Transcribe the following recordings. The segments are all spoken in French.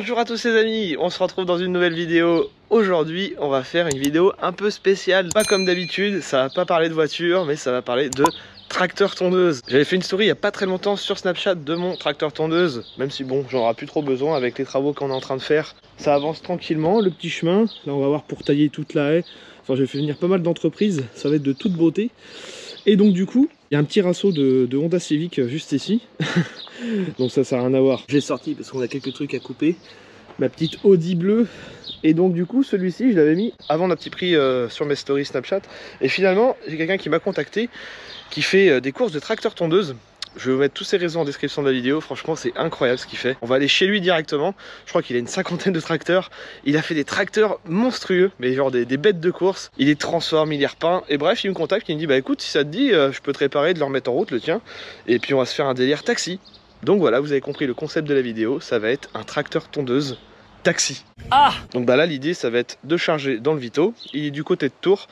Bonjour à tous les amis, on se retrouve dans une nouvelle vidéo. Aujourd'hui on va faire une vidéo un peu spéciale. Pas comme d'habitude, ça va pas parler de voiture, mais ça va parler de tracteur tondeuse. J'avais fait une story il y a pas très longtemps sur Snapchat de mon tracteur tondeuse. Même si bon, j'en aurai plus trop besoin avec les travaux qu'on est en train de faire. Ça avance tranquillement, le petit chemin. Là on va voir pour tailler toute la haie. Enfin j'ai fait venir pas mal d'entreprises, ça va être de toute beauté. Et donc du coup, il y a un petit rassaut de Honda Civic juste ici. Donc ça n'a rien à voir. J'ai sorti parce qu'on a quelques trucs à couper. Ma petite Audi bleue. Et donc du coup, celui-ci, je l'avais mis avant d'un petit prix sur mes stories Snapchat. Et finalement, j'ai quelqu'un qui m'a contacté, qui fait des courses de tracteur tondeuse. Je vais vous mettre tous ces réseaux en description de la vidéo. Franchement, c'est incroyable ce qu'il fait. On va aller chez lui directement. Je crois qu'il a une cinquantaine de tracteurs. Il a fait des tracteurs monstrueux, mais genre des bêtes de course. Il les transforme, il les repeint. Et bref, il me contacte, il me dit bah écoute, si ça te dit, je peux te réparer, de le remettre en route, le tien. Et puis on va se faire un délire taxi. Donc voilà, vous avez compris le concept de la vidéo. Ça va être un tracteur tondeuse taxi. Ah! Donc bah là, l'idée, ça va être de charger dans le Vito. Il est du côté de Tours.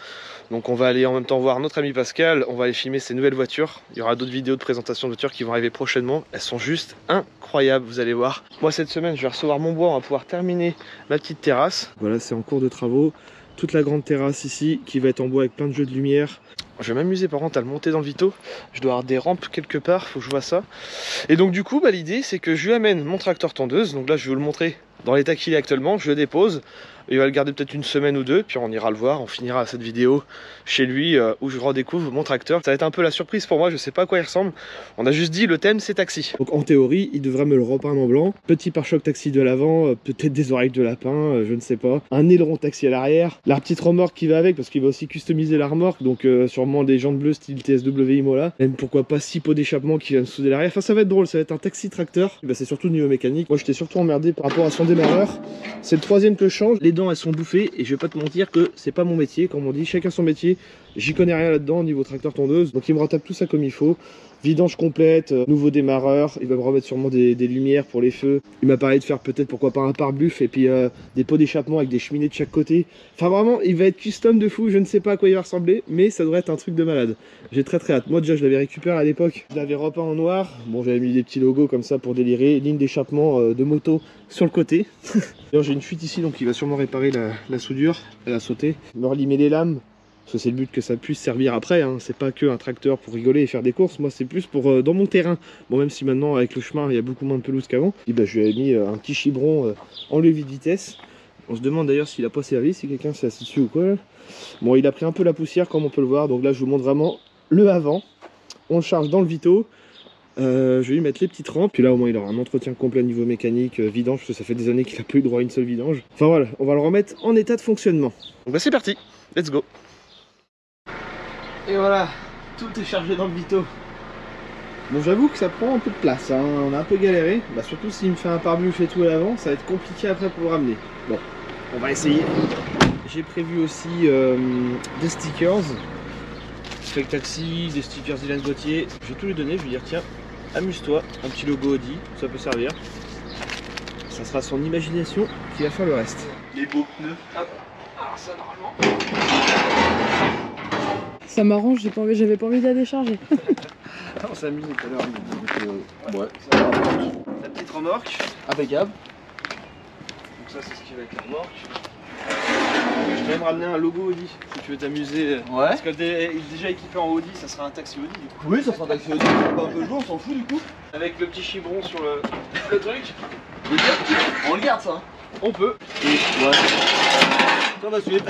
Donc on va aller en même temps voir notre ami Pascal, on va aller filmer ses nouvelles voitures. Il y aura d'autres vidéos de présentation de voitures qui vont arriver prochainement. Elles sont juste incroyables, vous allez voir. Moi cette semaine je vais recevoir mon bois, on va pouvoir terminer ma petite terrasse. Voilà, c'est en cours de travaux. Toute la grande terrasse ici qui va être en bois avec plein de jeux de lumière. Je vais m'amuser par contre à le monter dans le Vito. Je dois avoir des rampes quelque part, faut que je vois ça. Et donc du coup bah, l'idée c'est que je lui amène mon tracteur tondeuse. Donc là je vais vous le montrer dans l'état qu'il est actuellement. Je le dépose. Il va le garder peut-être une semaine ou deux, puis on ira le voir, on finira cette vidéo chez lui où je redécouvre mon tracteur. Ça va être un peu la surprise pour moi, je sais pas à quoi il ressemble. On a juste dit le thème c'est taxi. Donc en théorie, il devrait me le repeindre en blanc. Petit pare-choc taxi de l'avant, peut-être des oreilles de lapin, je ne sais pas. Un aileron taxi à l'arrière, la petite remorque qui va avec parce qu'il va aussi customiser la remorque, donc sûrement des jantes bleues style TSW Imola. Même pourquoi pas 6 pots d'échappement qui viennent souder l'arrière. Enfin ça va être drôle, ça va être un taxi tracteur. Bah, c'est surtout niveau mécanique. Moi j'étais surtout emmerdé par rapport à son démarreur. C'est le troisième que je change. Les dents elles sont bouffées et je vais pas te mentir que c'est pas mon métier, comme on dit, chacun son métier. J'y connais rien là-dedans au niveau tracteur tondeuse, donc il me retape tout ça comme il faut. Vidange complète, nouveau démarreur, il va me remettre sûrement des lumières pour les feux. Il m'a parlé de faire peut-être pourquoi pas un pare-buff et puis des pots d'échappement avec des cheminées de chaque côté. Enfin vraiment, il va être custom de fou, je ne sais pas à quoi il va ressembler, mais ça devrait être un truc de malade. J'ai très hâte. Moi déjà je l'avais récupéré à l'époque, je l'avais repeint en noir. Bon j'avais mis des petits logos comme ça pour délirer, ligne d'échappement de moto sur le côté. D'ailleurs j'ai une fuite ici donc il va sûrement réparer la soudure, elle a sauté. Me relimer les lames. Parce que c'est le but que ça puisse servir après, hein. C'est pas que un tracteur pour rigoler et faire des courses, moi c'est plus pour dans mon terrain. Bon même si maintenant avec le chemin il y a beaucoup moins de pelouse qu'avant. Et bah, je lui ai mis un petit chibron en levier de vitesse. On se demande d'ailleurs s'il a pas servi, si quelqu'un s'est assis dessus ou quoi. Bon il a pris un peu la poussière comme on peut le voir, donc là je vous montre vraiment le avant. On le charge dans le Vito. Je vais lui mettre les petites rampes, puis là au moins il aura un entretien complet au niveau mécanique, vidange, parce que ça fait des années qu'il n'a pas eu droit à une seule vidange. Enfin voilà, on va le remettre en état de fonctionnement. Donc bah c'est parti, let's go. Et voilà, tout est chargé dans le Vito. Bon j'avoue que ça prend un peu de place, hein. On a un peu galéré, bah, surtout s'il me fait un pare-buff et tout à l'avant, ça va être compliqué après pour le ramener. Bon, on va essayer. J'ai prévu aussi des stickers, Fake Taxi, des stickers Dylan Gauthier. Je vais tout lui donner, je vais lui dire tiens, amuse-toi, un petit logo Audi, ça peut servir. Ça sera son imagination qui va faire le reste. Les beaux pneus, hop, alors ça normalement... Ça m'arrange, j'avais pas envie de la décharger. On s'est amusé tout à l'heure. Ouais, ça va. La petite remorque. Impeccable. Donc ça c'est ce qui va être la remorque. Je vais même ramener un logo Audi si tu veux t'amuser. Ouais. Parce que déjà équipé en Audi, ça sera un taxi Audi du coup. Oui, ça sera un taxi Audi, pas un Peugeot, on s'en fout du coup. Avec le petit chibron sur le truc. On le garde ça. Hein. On peut. Et ouais. Sur la suite.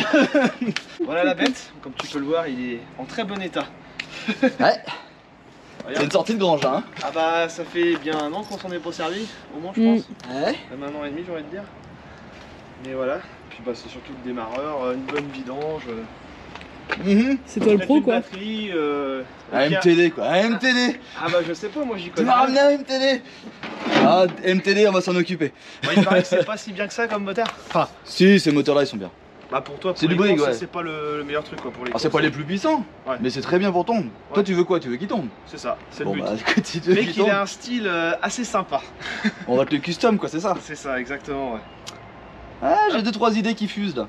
Voilà la bête, comme tu peux le voir, il est en très bon état. Ouais. C'est une sortie de grange hein. Ah bah ça fait bien un an qu'on s'en est pas servi, au moins je pense. Ouais. Même un an et demi j'aurais de dire. Mais voilà. Puis bah c'est surtout le démarreur, une bonne vidange. C'est toi le pro quoi. Batterie, un MTD quoi, un MTD. Ah bah je sais pas, moi j'y connais. Tu m'as ramené un MTD. Ah MTD on va s'en occuper. Bah, il paraît que c'est pas si bien que ça comme moteur. Enfin. Si ces moteurs là ils sont bien. Bah pour toi, c'est du Boeing ouais. C'est pas le meilleur truc quoi pour les. Ah c'est pas les plus puissants, ouais. Mais c'est très bien pour tomber. Ouais. Toi tu veux quoi? Tu veux qu'il tombe? C'est ça, c'est le but. Bah, si mais qu'il ait un style assez sympa. On va te le custom quoi, c'est ça? C'est ça, exactement ouais. Ah j'ai 2-3 idées qui fusent là.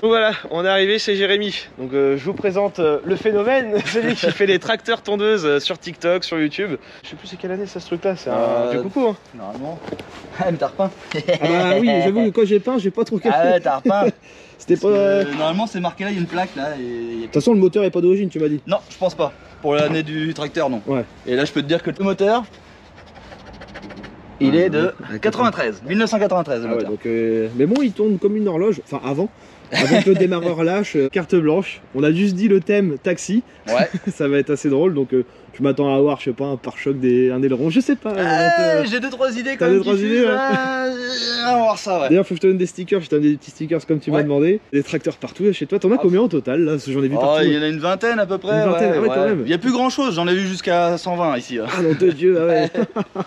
Voilà, on est arrivé chez Jérémy. Donc je vous présente le phénomène, celui qui fait les tracteurs tondeuses sur TikTok, sur YouTube. Je sais plus c'est quelle année ça ce truc là, c'est un vieux coucou hein. Normalement. Ah mais t'as repeint. Ah bah oui, j'avoue que quand j'ai peint, j'ai pas trop capté. Ah ouais, t'as repeint. C'était pas... Normalement c'est marqué là, il y a une plaque là. De toute façon le moteur est pas d'origine, tu m'as dit. Non, je pense pas. Pour l'année du tracteur, non. Ouais. Et là je peux te dire que le moteur, il est de 93, 1993 le moteur. Ouais, donc, mais bon, il tourne comme une horloge, enfin avant que le démarreur lâche, carte blanche. On a juste dit le thème taxi. Ouais. Ça va être assez drôle, donc je m'attends à avoir, je sais pas, un pare-choc, un aileron, je sais pas. J'ai 2-3 idées quand T'as même. 2-3 idées, ouais. On va voir ça, ouais. D'ailleurs, faut que je te donne des stickers, je te donne des petits stickers comme tu m'as demandé. Des tracteurs partout chez toi. T'en as combien au total là? Parce que j'en ai vu partout. Il y en a une vingtaine à peu près. Une vingtaine, ouais, quand même. Il y a plus grand chose, j'en ai vu jusqu'à 120 ici. Ah non de Dieu, ah ouais. Bah,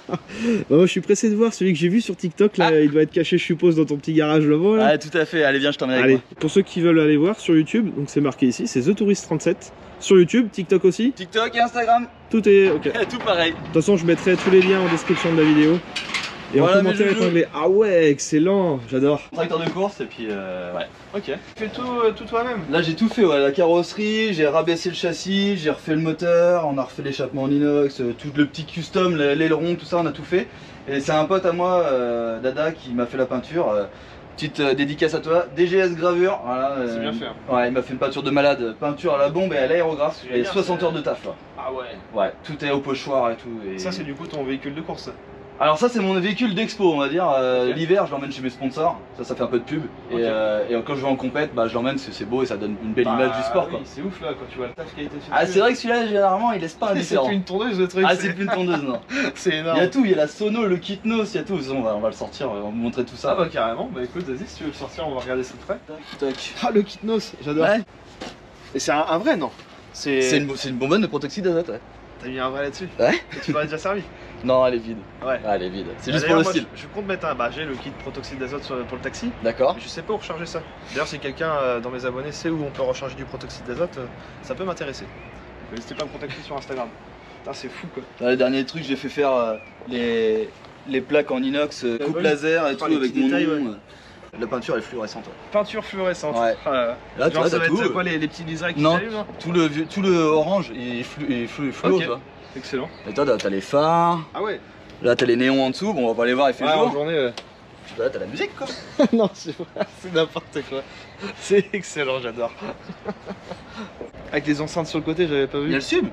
moi je suis pressé de voir celui que j'ai vu sur TikTok là, il doit être caché je suppose dans ton petit garage là-bas. Là. Ah tout à fait, allez viens je t'emmène avec Allez, moi. pour ceux qui veulent aller voir sur YouTube, donc c'est marqué ici, c'est The Tourist 37. Sur YouTube, TikTok aussi. TikTok et Instagram. Tout est ok. Tout pareil. De toute façon je mettrai tous les liens en description de la vidéo. Et voilà, en commentaire épinglé. Ah ouais, excellent, j'adore. Tracteur de course et puis ouais. Ok. Tu fais tout toi-même? Là j'ai tout fait, ouais, la carrosserie, j'ai rabaissé le châssis, j'ai refait le moteur, on a refait l'échappement en inox, tout le petit custom, l'aileron, tout ça on a tout fait. Et c'est un pote à moi, Dada, qui m'a fait la peinture. Petite dédicace à toi, DGS gravure, voilà. C'est bien fait. Hein. Ouais, il m'a fait une peinture de malade, peinture à la bombe et à l'aérographe. Il y a 60 heures de taf là. Ah ouais. Ouais, tout est au pochoir et tout. Et... Ça c'est du coup ton véhicule de course. Alors ça c'est mon véhicule d'expo on va dire, l'hiver je l'emmène chez mes sponsors, ça fait un peu de pub, et quand je vais en compète, bah, je l'emmène, c'est beau et ça donne une belle image du sport quoi. C'est ouf là quand tu vois le taf qui a été fait. Ah c'est vrai que celui-là généralement il laisse pas indifférent. C'est plus une tondeuse le truc. Ah c'est plus une tondeuse non. C'est énorme. Il y a tout, il y a la sono, le kitnos, il y a tout, on va le sortir, on va vous montrer tout ça. Ah bah carrément, bah écoute vas-y si tu veux le sortir on va regarder ça de près. Tac. Ah le kitnos, j'adore. Ouais. Et c'est un vrai non? C'est une bonbonne de protoxyde d'azote ouais. T'as mis un vrai là-dessus? Ouais. Et tu l'aurais déjà servi? Non elle est vide. Ouais. Ah, elle est vide, c'est juste pour le style. Je compte mettre j'ai le kit protoxyde d'azote pour le taxi. D'accord. Mais je sais pas où recharger ça. D'ailleurs si quelqu'un dans mes abonnés sait où on peut recharger du protoxyde d'azote, ça peut m'intéresser. N'hésitez pas à me contacter sur Instagram. Putain c'est fou quoi. Dans les derniers trucs j'ai fait faire les plaques en inox, coupe laser et tout avec mon nom. La peinture est fluorescente. Ouais. Peinture fluorescente. Ouais. Là tu vois ça va être quoi les petits liserés qui s'allument? Tout le orange est fluo toi. Excellent. Et toi t'as les phares. Ah ouais. Là t'as les néons en dessous, bon on va pas les voir, il fait jour. En journée Là t'as la musique quoi. Non c'est n'importe quoi. C'est excellent, j'adore. Avec les enceintes sur le côté, j'avais pas vu. Il y a le sub.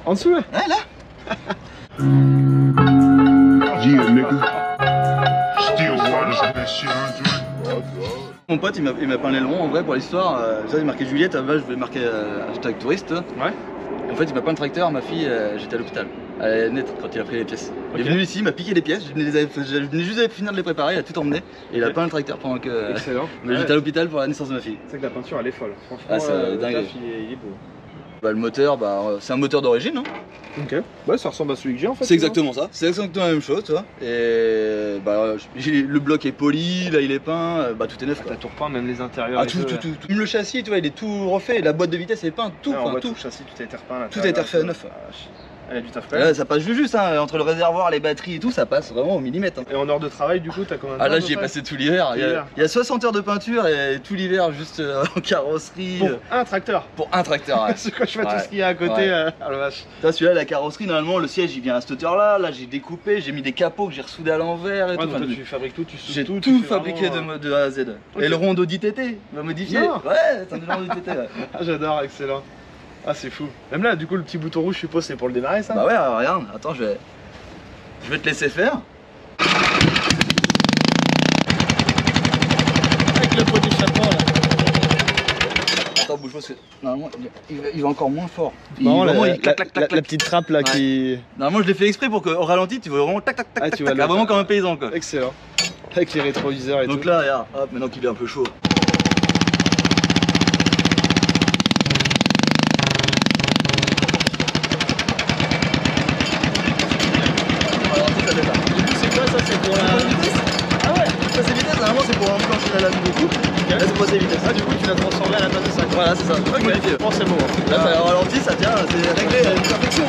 En dessous là. Ouais là. Yeah, nigga. Still watching that shit on drink. Mon pote il m'a peint l'aileron en vrai pour l'histoire. Il a marqué Juliette, à base je voulais marquer hashtag touriste. Ouais. Et en fait il m'a peint le tracteur, ma fille j'étais à l'hôpital. Elle est nette quand il a pris les pièces. Il est venu ici, il m'a piqué les pièces, je venais juste de finir de les préparer, il a tout emmené et il a peint le tracteur pendant que j'étais à l'hôpital pour la naissance de ma fille. C'est que la peinture elle est folle, franchement. Ah, c'est dingue. Il est beau. Bah, le moteur, c'est un moteur d'origine. Hein. Ok. Ouais, ça ressemble à celui que j'ai en fait. C'est exactement ça. C'est exactement la même chose, tu vois. Et le bloc est poli, là il est peint, tout est neuf. T'as tout repeint, même les intérieurs. Ah, tout. Même le châssis, tu vois, il est tout refait. La boîte de vitesse est peinte, tout. Tout le châssis, tout a été repeint. Tout a été refait à neuf. Elle a du taf. Là, ça passe juste, hein, entre le réservoir, les batteries et tout, ça passe vraiment au millimètre. Hein. Et en heure de travail, du coup, t'as combien de temps? Ah là, j'y ai passé tout l'hiver. Il y a 60 heures de peinture et tout l'hiver juste en carrosserie. Pour un tracteur. Pour un tracteur, ouais. C'est quand je fais tout ce qu'il y a à côté, ah la vache. Celui-là, la carrosserie, normalement, le siège il vient à cette hauteur-là. Là, j'ai découpé, j'ai mis des capots que j'ai ressoudés à l'envers et tout. Toi, tu fabriques tout, tu soudes j'ai tout. J'ai tout fabriqué de A à Z. Okay. Et le rond d'Audi TT, va modifier. Ouais, c'est un rond d'Audi TT. Ah, j'adore, excellent. Ah c'est fou. Même là du coup le petit bouton rouge je suppose c'est pour le démarrer ça? Bah ouais regarde, attends je vais te laisser faire. Avec le pot d'échappement là. Attends bouge parce que normalement il va encore moins fort. Il clac, la petite trappe là qui... Normalement je l'ai fait exprès pour qu'au ralenti tu vois vraiment tac tac tac tac, vraiment comme un paysan quoi. Excellent. Avec les rétroviseurs et tout. Donc là regarde, hop maintenant qu'il est un peu chaud. Pour enclencher la lame de coupe, là c'est pour ses vitesses. Ah du coup tu l'as transformé à la base de ça. Voilà c'est ça, ok, modifié. Bon c'est bon. Là ça ralenti, ça tient, c'est réglé à une perfection.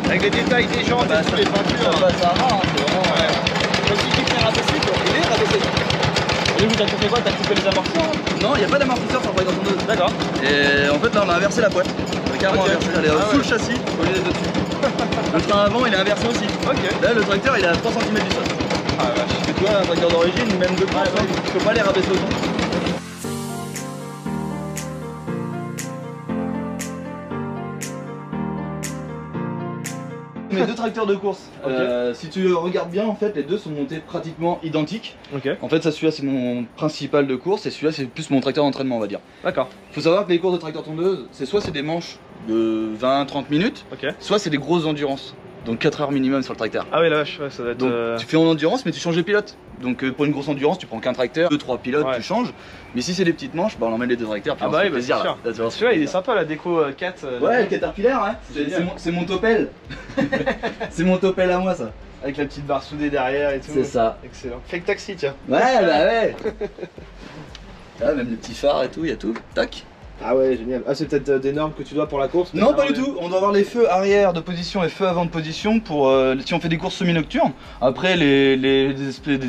Avec les détails des jantes et toutes les peintures. Ça va, c'est vraiment... Aussi qui fait rabaisser quoi. Et du coup, t'as fait quoi? T'as coupé les amortisseurs? Non, il n'y a pas d'amortisseur sur le tracteur tondeuse. D'accord. Et en fait, là, on a inversé la boîte. On a carrément Ok. inversé, elle est Ah sous ouais. le châssis au lieu d'être dessus. Le train avant, il est inversé aussi. Ok. Là, le tracteur, il est à 3 cm du sol. Ah la vache. Et tu vois, un tracteur d'origine, même de course, Ouais, tu peux pas les rabaisser autant. Mes deux tracteurs de course, Ok. si tu regardes bien, en fait, les deux sont montés pratiquement identiques. Ok. En fait, ça, celui-là, c'est mon principal de course et celui-là, c'est plus mon tracteur d'entraînement, on va dire. D'accord. Faut savoir que les courses de tracteur tondeuse, c'est soit c'est des manches de 20-30 minutes, Ok. soit c'est des grosses endurances. Donc 4 heures minimum sur le tracteur. Ah oui, la vache, ouais, ça doit être. Donc tu fais en endurance, mais tu changes de pilote. Donc pour une grosse endurance, tu prends qu'un tracteur, 2-3 pilotes, Ouais. tu changes. Mais si c'est des petites manches, bah on emmène les deux tracteurs. Puis Ah on bah se oui, fait bah plaisir c'est là. sûr. Là, tu vois, Celui-là, il est sympa, la déco 4. Ouais, le Caterpillar, hein. C'est génial. C'est mon Topel. C'est mon Topel à moi, ça. Avec la petite barre soudée derrière et tout. C'est ça. Excellent. Fake taxi, tiens. Ouais, bah ouais. Là, même les petits phares et tout, il y a tout. Tac. Ah ouais, génial. Ah, c'est peut-être des normes que tu dois pour la course? Non, pas du tout. On doit avoir les feux arrière de position et feux avant de position pour si on fait des courses semi-nocturnes. Après, les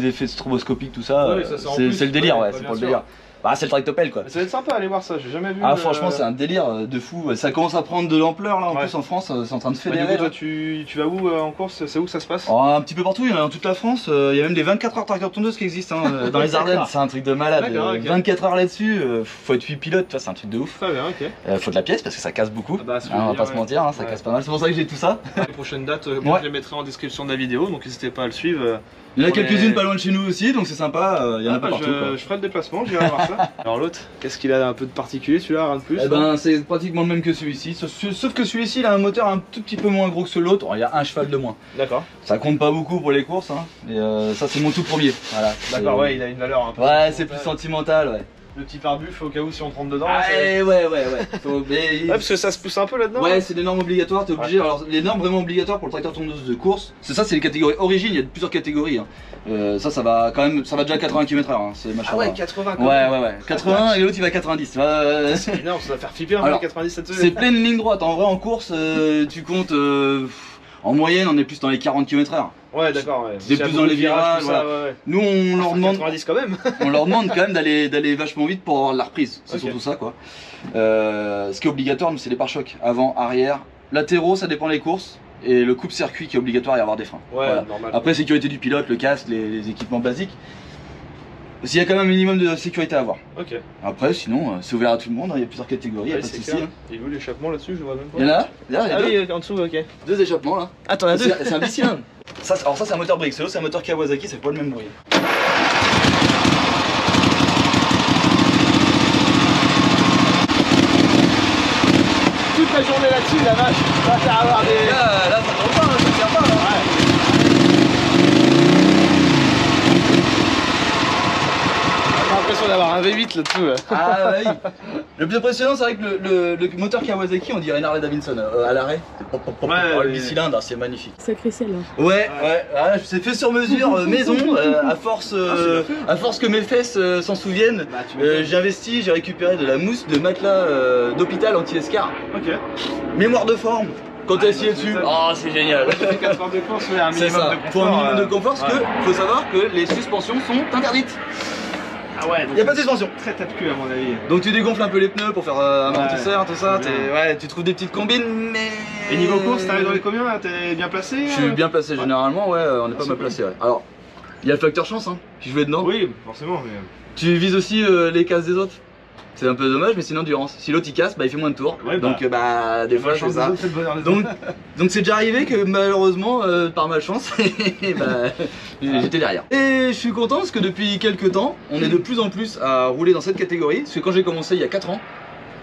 effets stroboscopiques, tout ça, Oui, ça, c'est en plus. c'est le délire, Ouais, ouais, bah, c'est bien pour le sûr. délire. Bah, c'est le tractopelle quoi. Ça va être sympa, allez voir ça, j'ai jamais vu. Ah, franchement, c'est un délire de fou. Ça commence à prendre de l'ampleur là en Ouais. plus en France, c'est en train de Du fédérer. coup, toi, là. tu vas où en course? C'est où que ça se passe? Oh, un petit peu partout, il y en a dans toute la France. Il y a même des 24 heures tracteur tondeuse qui existent hein, dans les Ardennes. C'est un truc de malade. D'accord, ok. 24 heures là-dessus, faut être 8 pilotes, tu vois, c'est un truc de ouf. Très bien, ok. Faut de la pièce parce que ça casse beaucoup. Ah bah, c'est on va bien, pas se ouais. mentir, hein, ça Ouais. casse pas mal. C'est pour ça que j'ai tout ça. Les prochaines dates, Ouais. je les mettrai en description de la vidéo, donc n'hésitez pas à le suivre. Il y en a Pour quelques-unes les- pas loin de chez nous aussi, donc c'est sympa. Il y en a Ah, pas bah, partout. quoi. je ferai le déplacement, j'irai voir ça. Alors l'autre, qu'est-ce qu'il a un peu de particulier celui-là, rien de plus? Eh ben, c'est pratiquement le même que celui-ci, sauf que celui-ci il a un moteur un tout petit peu moins gros que l'autre. Il y a un cheval de moins. D'accord. Ça compte pas beaucoup pour les courses, hein. Et ça c'est mon tout premier. Voilà. D'accord, C'est- ouais, il a une valeur un peu. Ouais, c'est plus sentimental, ouais. Le petit pare-buff au cas où si on rentre dedans. Ah, ça- ouais, ouais. Ouais, parce que ça se pousse un peu là-dedans. Ouais, c'est des normes obligatoires, t'es obligé. Alors, les normes vraiment obligatoires pour le tracteur tondeuse de course, c'est ça, c'est les catégories origine, il y a plusieurs catégories. Hein. Ça va quand même, ça va déjà à 80 km/h, hein, c'est machin. Ah ouais, 80 quand Ouais, même. ouais, ouais. 80 et l'autre il va à 90. C'est énorme, ça va faire flipper un Alors, peu 97. C'est pleine ligne droite. En vrai, en course, tu comptes. En moyenne, on est plus dans les 40 km/h. Ouais, d'accord, ouais. Des S'il y a plus beaucoup dans les de virages, virages, tout ça, voilà. ouais, ouais. Nous, on leur Enfin, demande. 90 quand même. On leur demande quand même d'aller vachement vite pour avoir la reprise, c'est Ok. surtout ça quoi. Ce qui est obligatoire, c'est les pare-chocs, avant, arrière, latéraux, ça dépend des courses, et le coupe-circuit qui est obligatoire et avoir des freins. Ouais, Voilà. normal. Après, sécurité du pilote, le casque, les équipements basiques. Il y a quand même un minimum de sécurité à avoir. Ok. Après, sinon, c'est ouvert à tout le monde, hein, il y a plusieurs catégories, il Ouais, n'y a pas de c'est souci. clair. Hein. Il est où l'échappement là-dessus? Je le vois même pas. Il y en a là, il y a Ah deux, oui, en dessous, ok. deux échappements là. Ah, t'en as deux? C'est un bicylindre. Alors ça c'est un moteur Brix, l'autre c'est un moteur Kawasaki, c'est pas le même bruit. Toute la journée là-dessus, la vache. Ça va faire avoir des. Là ça tombe pas, hein, ça tient pas là. J'ai l'impression d'avoir un V8 là-dessous. Là. Ah bah oui. Le plus impressionnant c'est vrai que le moteur Kawasaki on dirait une Harley Davidson à l'arrêt. Le bicylindre, c'est magnifique. Sacré celle là. Ouais, c'est fait sur mesure, maison, à force que mes fesses s'en souviennent. Bah, tu m'étonnes. J'ai investi, j'ai récupéré de la mousse de matelas d'hôpital anti-escar. Ok. Mémoire de forme, quand t'es assis tu dessus, m'étonnes. oh c'est génial. Ça fait 4 heures de course, ouais, un C'est minimum ça, de confort. faut un minimum de confort parce ouais. que faut savoir que les suspensions sont interdites. Ah ouais, donc Y a pas de suspension. très tape-cul à mon avis. Donc tu dégonfles un peu les pneus pour faire amortisseur, tout ça, c'est bien. ouais, tu trouves des petites combines mais... Et niveau course, t'arrives dans les combien là? T'es bien placé? Je suis bien placé généralement, ouais, on est pas c'est mal cool. placé, ouais. Alors, il y a le facteur chance, hein, qui jouait dedans. Oui, forcément. Mais... Tu vises aussi les casses des autres. C'est un peu dommage mais c'est une endurance. Si l'autre il casse, bah il fait moins de tours. Ouais, bah, donc des fois je fais chance ça. des autres, c'est le bonheur des autres. Donc c'est déjà arrivé que malheureusement, par malchance, bah, j'étais derrière. Et je suis content parce que depuis quelques temps, on est de plus en plus à rouler dans cette catégorie. Parce que quand j'ai commencé il y a 4 ans,